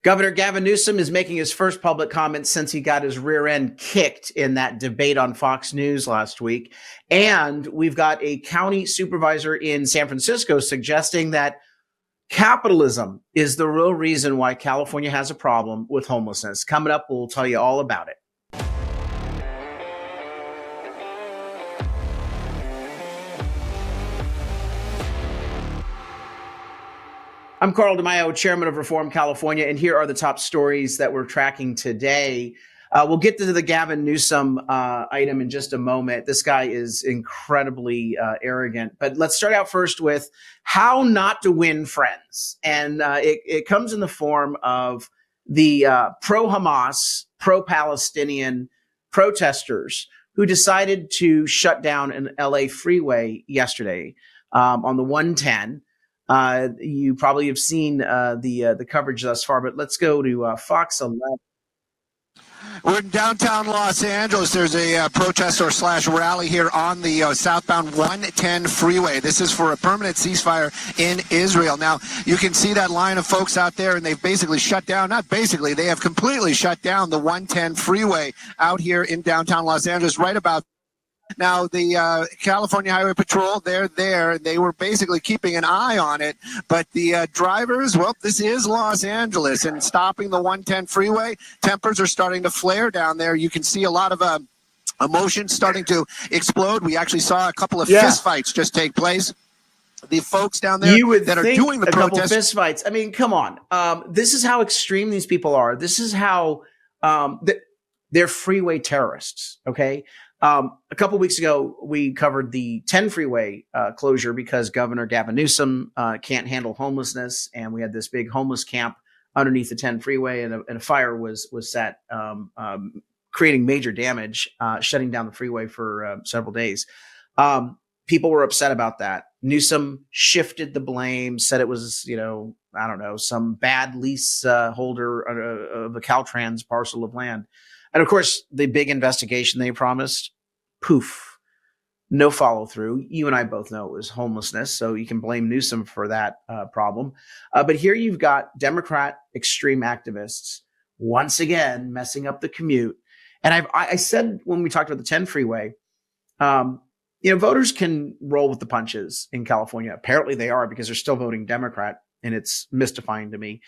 Governor Gavin Newsom is making his first public comment since he got his rear end kicked in that debate on Fox News last week. And we've got a county supervisor in San Francisco suggesting that capitalism is the real reason why California has a problem with homelessness. Coming up, we'll tell you all about it. I'm Carl DeMaio, chairman of Reform California, and here are the top stories that we're tracking today. We'll get to the Gavin Newsom item in just a moment. This guy is incredibly arrogant. But let's start out first with how not to win friends. And it comes in the form of the pro-Hamas, pro-Palestinian protesters who decided to shut down an LA freeway yesterday on the 110. You probably have seen the coverage thus far, but let's go to Fox 11. We're in downtown Los Angeles. There's a protest or / rally here on the southbound 110 freeway. This is for a permanent ceasefire in Israel. Now, you can see that line of folks out there, and they've basically shut down, not basically, they have completely shut down the 110 freeway out here in downtown Los Angeles right about now. The California Highway Patrol, they're there. They were basically keeping an eye on it. But the drivers, well, this is Los Angeles, and stopping the 110 freeway, tempers are starting to flare down there. You can see a lot of emotion starting to explode. We actually saw a couple of fist fights just take place. The folks down there that are doing the protest. Couple fist fights. I mean, come on. This is how extreme these people are. This is how they're freeway terrorists, okay? A couple of weeks ago, we covered the 10 freeway closure because Governor Gavin Newsom can't handle homelessness, and we had this big homeless camp underneath the 10 freeway, and a fire was set, creating major damage, shutting down the freeway for several days. People were upset about that. Newsom shifted the blame, said it was, I don't know, some bad lease holder of a Caltrans parcel of land. And of course, the big investigation they promised, poof, no follow through. You and I both know it was homelessness, so you can blame Newsom for that problem. But here you've got Democrat extreme activists once again messing up the commute. And I said when we talked about the 10 freeway, voters can roll with the punches in California. Apparently they are, because they're still voting Democrat. And it's mystifying to me.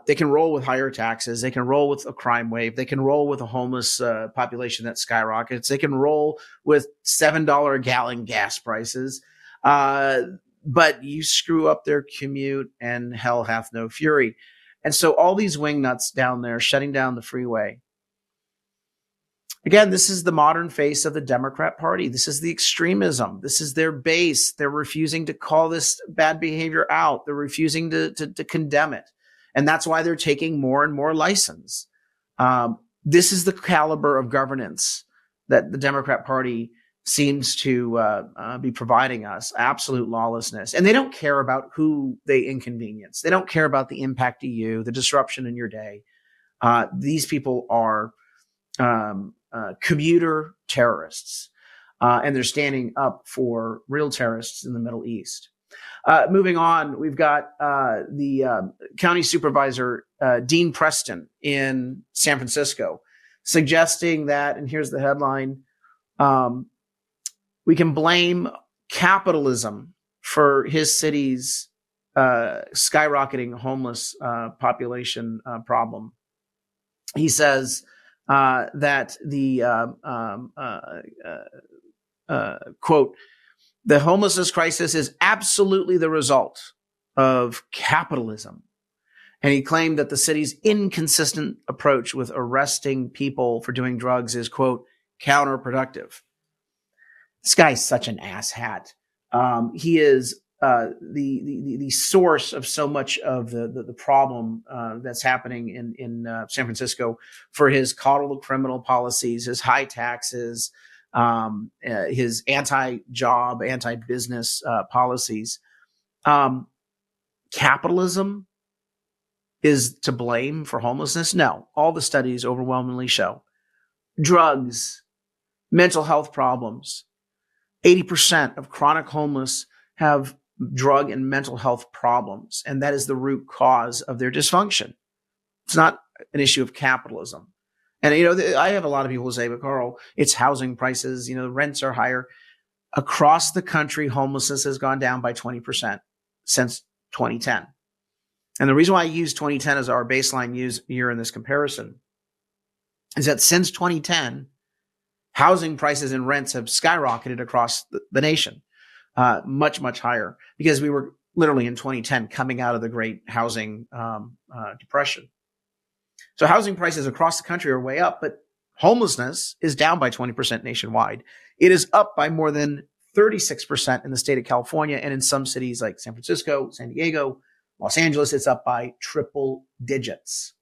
They can roll with higher taxes. They can roll with a crime wave. They can roll with a homeless population that skyrockets. They can roll with $7 a gallon gas prices. But you screw up their commute and hell hath no fury. And so all these wingnuts down there shutting down the freeway. Again, this is the modern face of the Democrat Party. This is the extremism. This is their base. They're refusing to call this bad behavior out. They're refusing to condemn it. And that's why they're taking more and more license. This is the caliber of governance that the Democrat Party seems to be providing us. Absolute lawlessness. And they don't care about who they inconvenience. They don't care about the impact to you, the disruption in your day. These people are commuter terrorists, and they're standing up for real terrorists in the Middle East. Moving on, we've got the county supervisor, Dean Preston in San Francisco, suggesting that, and here's the headline, we can blame capitalism for his city's skyrocketing homeless population problem. He says that the quote, the homelessness crisis is absolutely the result of capitalism. And he claimed that the city's inconsistent approach with arresting people for doing drugs is, quote, counterproductive. This guy's such an asshat. He is the source of so much of the problem that's happening in San Francisco for his coddle criminal policies, his high taxes, his anti-job, anti-business policies. Capitalism is to blame for homelessness? No. All the studies overwhelmingly show. Drugs, mental health problems. 80% of chronic homeless have drug and mental health problems, and that is the root cause of their dysfunction. It's not an issue of capitalism. And, you know, I have a lot of people who say, but Carl, it's housing prices, you know, rents are higher. Across the country, homelessness has gone down by 20% since 2010. And the reason why I use 2010 as our baseline year in this comparison is that since 2010, housing prices and rents have skyrocketed across the nation, much, much higher, because we were literally in 2010 coming out of the great housing depression. So housing prices across the country are way up, but homelessness is down by 20% nationwide. It is up by more than 36% in the state of California, and in some cities like San Francisco, San Diego, Los Angeles, it's up by triple digits.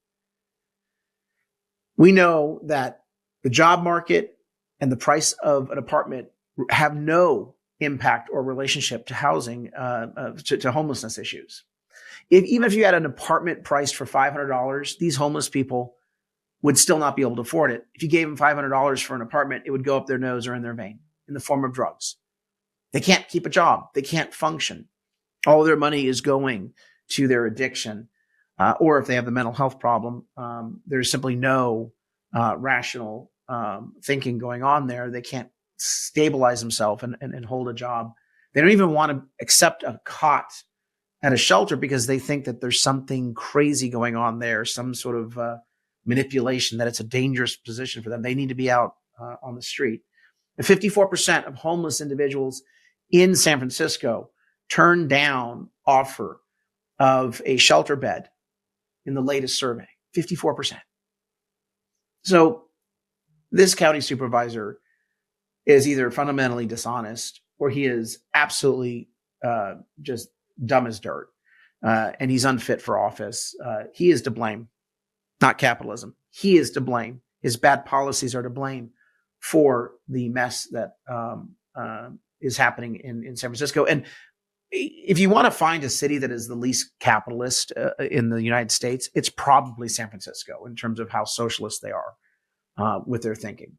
We know that the job market and the price of an apartment have no impact or relationship to housing, to homelessness issues. Even if you had an apartment priced for $500, these homeless people would still not be able to afford it. If you gave them $500 for an apartment, it would go up their nose or in their vein in the form of drugs. They can't keep a job. They can't function. All their money is going to their addiction. Or if they have the mental health problem, there's simply no rational thinking going on there. They can't stabilize themselves and hold a job. They don't even want to accept a cot at a shelter because they think that there's something crazy going on there, some sort of manipulation, that it's a dangerous position for them. They need to be out on the street. And 54% of homeless individuals in San Francisco turned down offer of a shelter bed in the latest survey. 54%. So this county supervisor is either fundamentally dishonest or he is absolutely just dumb as dirt, and he's unfit for office. He is to blame, not capitalism. He is to blame. His bad policies are to blame for the mess that is happening in San Francisco. And if you want to find a city that is the least capitalist in the United States, it's probably San Francisco in terms of how socialist they are with their thinking.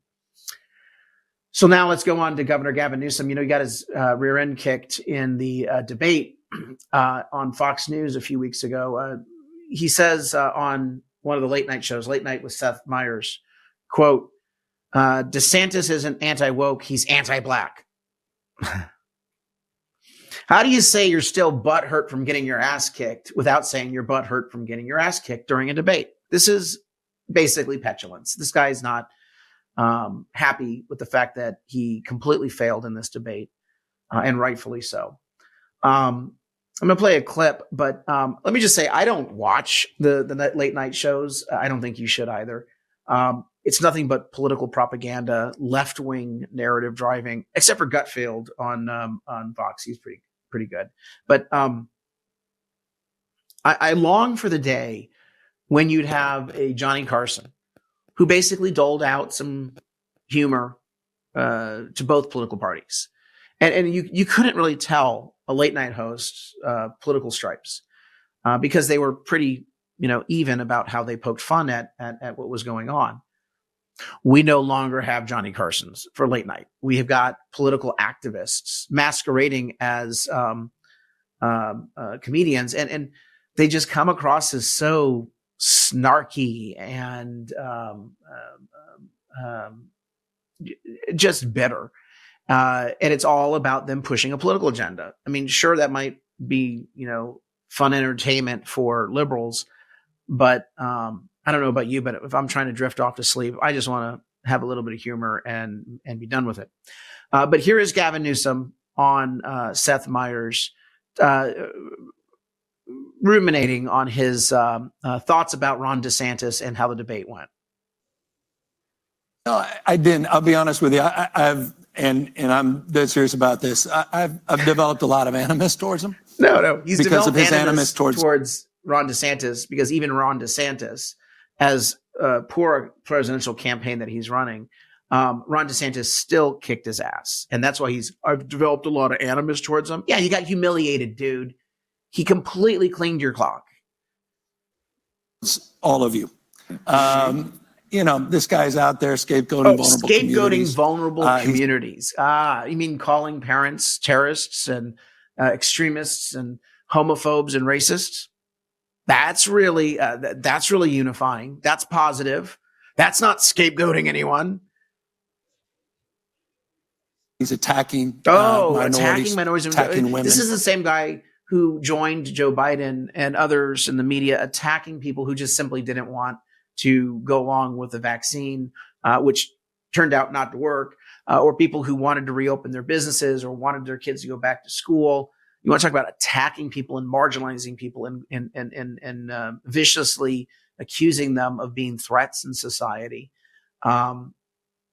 So now let's go on to Governor Gavin Newsom. You know, he got his rear end kicked in the debate on Fox News a few weeks ago. He says on one of the late night shows, Late Night with Seth Meyers, quote, DeSantis isn't anti-woke, he's anti-black. How do you say you're still butthurt from getting your ass kicked without saying you're butthurt from getting your ass kicked during a debate? This is basically petulance. This guy is not happy with the fact that he completely failed in this debate, and rightfully so. I'm going to play a clip, but let me just say, I don't watch the late night shows. I don't think you should either. It's nothing but political propaganda, left-wing narrative driving, except for Gutfeld on Fox. He's pretty good. But I long for the day when you'd have a Johnny Carson who basically doled out some humor to both political parties. And you couldn't really tell a late night host's political stripes because they were pretty, even about how they poked fun at what was going on. We no longer have Johnny Carsons for late night. We have got political activists masquerading as comedians, and they just come across as so snarky and just bitter. And it's all about them pushing a political agenda. I mean, sure, that might be, fun entertainment for liberals, but I don't know about you, but if I'm trying to drift off to sleep, I just want to have a little bit of humor and be done with it. But here is Gavin Newsom on Seth Meyers ruminating on his thoughts about Ron DeSantis and how the debate went. No, I didn't. I'll be honest with you. I've and I'm dead serious about this. I've developed a lot of animus towards him. No, he's because developed of his animus towards Ron DeSantis, because even Ron DeSantis, as poor presidential campaign that he's running, Ron DeSantis still kicked his ass, and that's why I've developed a lot of animus towards him. Yeah, you got humiliated, dude. He completely cleaned your clock. All of you. This guy's out there scapegoating vulnerable communities. You mean calling parents terrorists and extremists and homophobes and racists? That's really unifying. That's positive. That's not scapegoating anyone. He's attacking Attacking minorities, minorities, attacking women. This is the same guy who joined Joe Biden and others in the media attacking people who just simply didn't want to go along with the vaccine, which turned out not to work, or people who wanted to reopen their businesses or wanted their kids to go back to school. You want to talk about attacking people and marginalizing people and viciously accusing them of being threats in society.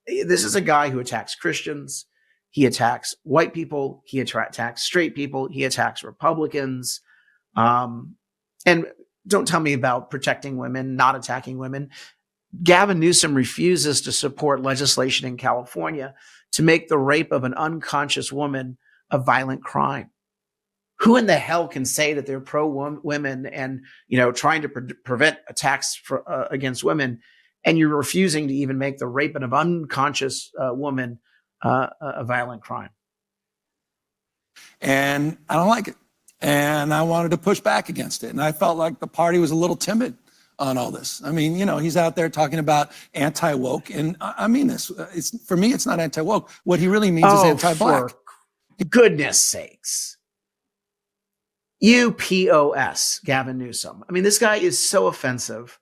This is a guy who attacks Christians. He attacks white people. He attacks straight people. He attacks Republicans. And don't tell me about protecting women, not attacking women. Gavin Newsom refuses to support legislation in California to make the rape of an unconscious woman a violent crime. Who in the hell can say that they're pro-women and, trying to prevent attacks against women, and you're refusing to even make the rape of an unconscious woman a violent crime? And I don't like it. And I wanted to push back against it. And I felt like the party was a little timid on all this. I mean, he's out there talking about anti-woke. And I mean this. For me, it's not anti-woke. What he really means is anti-black. For goodness sakes. UPOS, Gavin Newsom. I mean, this guy is so offensive.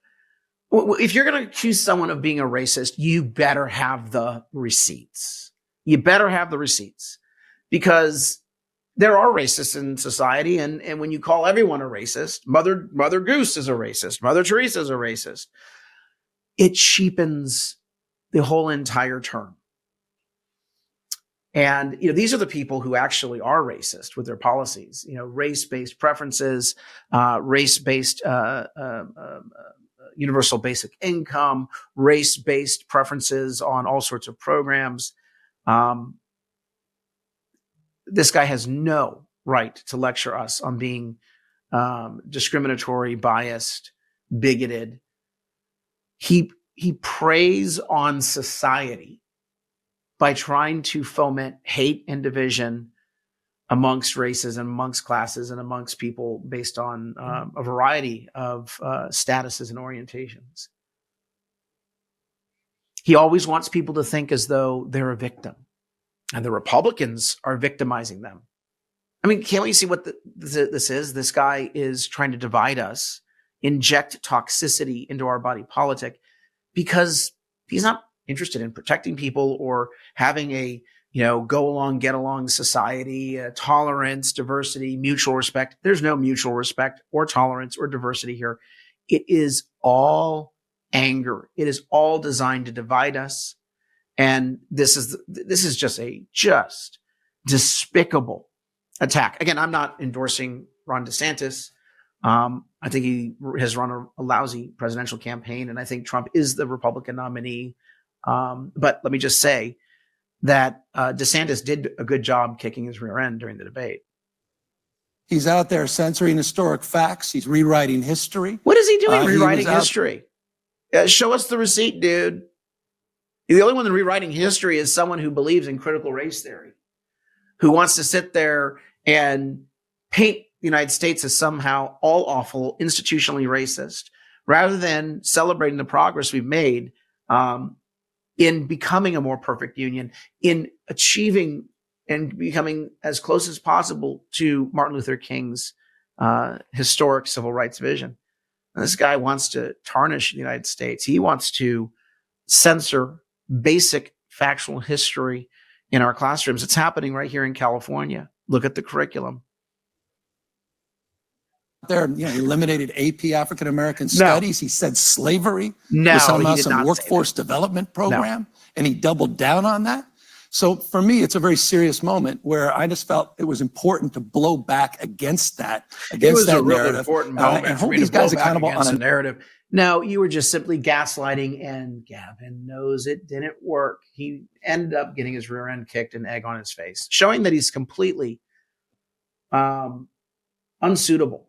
If you're going to accuse someone of being a racist, you better have the receipts. You better have the receipts, because there are racists in society. And when you call everyone a racist, Mother Goose is a racist, Mother Teresa is a racist, it cheapens the whole entire term. And, these are the people who actually are racist with their policies, race-based preferences, race-based universal basic income, race-based preferences on all sorts of programs. This guy has no right to lecture us on being discriminatory, biased, bigoted. He preys on society by trying to foment hate and division amongst races and amongst classes and amongst people based on a variety of statuses and orientations. He always wants people to think as though they're a victim, and the Republicans are victimizing them. I mean, can't we see what this is? This guy is trying to divide us, inject toxicity into our body politic, because he's not interested in protecting people or having a go along, get along society, tolerance, diversity, mutual respect. There's no mutual respect or tolerance or diversity here. It is all anger. It is all designed to divide us. And this is just a despicable attack. Again, I'm not endorsing Ron DeSantis. I think he has run a lousy presidential campaign, and I think Trump is the Republican nominee. But let me just say that DeSantis did a good job kicking his rear end during the debate. He's out there censoring historic facts. He's rewriting history. What is he doing rewriting history? Show us the receipt, dude. The only one that rewriting history is someone who believes in critical race theory, who wants to sit there and paint the United States as somehow all awful, institutionally racist, rather than celebrating the progress we've made in becoming a more perfect union, in achieving and becoming as close as possible to Martin Luther King's historic civil rights vision. And this guy wants to tarnish the United States. He wants to censor basic factual history in our classrooms. It's happening right here in California. Look at the curriculum. There, eliminated AP African American Studies. He said slavery was somehow some workforce development program, and he doubled down on that. So for me, it's a very serious moment where I just felt it was important to blow back against that. It was a really important moment and hold these guys accountable on a narrative. No, you were just simply gaslighting, and Gavin knows it didn't work. He ended up getting his rear end kicked and egg on his face, showing that he's completely unsuitable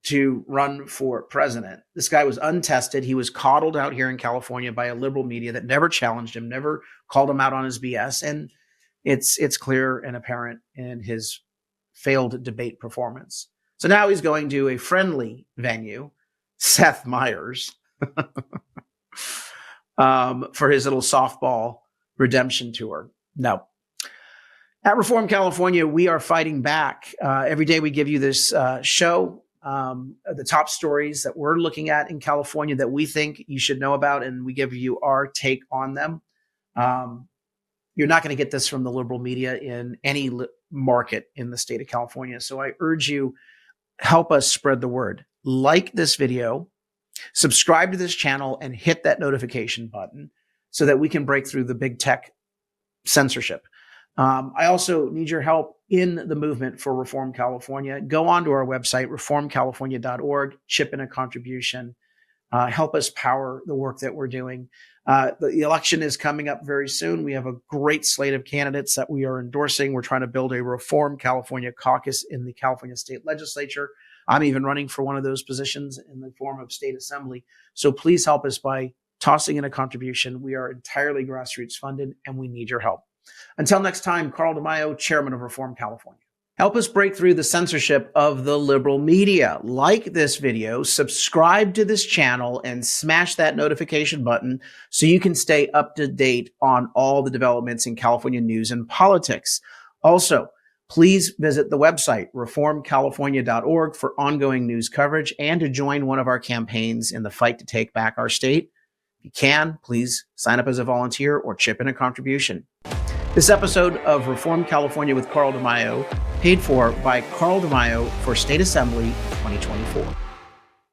to run for president. This guy was untested. He was coddled out here in California by a liberal media that never challenged him, never called him out on his BS. And it's clear and apparent in his failed debate performance. So now he's going to a friendly venue, Seth Meyers, for his little softball redemption tour. No. At Reform California, we are fighting back. Every day we give you this show, the top stories that we're looking at in California that we think you should know about, and we give you our take on them. You're not going to get this from the liberal media in any market in the state of California. So I urge you, help us spread the word. Like this video, subscribe to this channel, and hit that notification button so that we can break through the big tech censorship. I also need your help in the movement for Reform California. Go on to our website, reformcalifornia.org, chip in a contribution, help us power the work that we're doing. The election is coming up very soon. We have a great slate of candidates that we are endorsing. We're trying to build a Reform California caucus in the California state legislature. I'm even running for one of those positions in the form of state assembly. So please help us by tossing in a contribution. We are entirely grassroots funded, and we need your help. Until next time, Carl DeMaio, chairman of Reform California. Help us break through the censorship of the liberal media. Like this video, subscribe to this channel, and smash that notification button so you can stay up to date on all the developments in California news and politics. Also, please visit the website, reformcalifornia.org, for ongoing news coverage and to join one of our campaigns in the fight to take back our state. If you can, please sign up as a volunteer or chip in a contribution. This episode of Reform California with Carl DeMaio, paid for by Carl DeMaio for State Assembly 2024.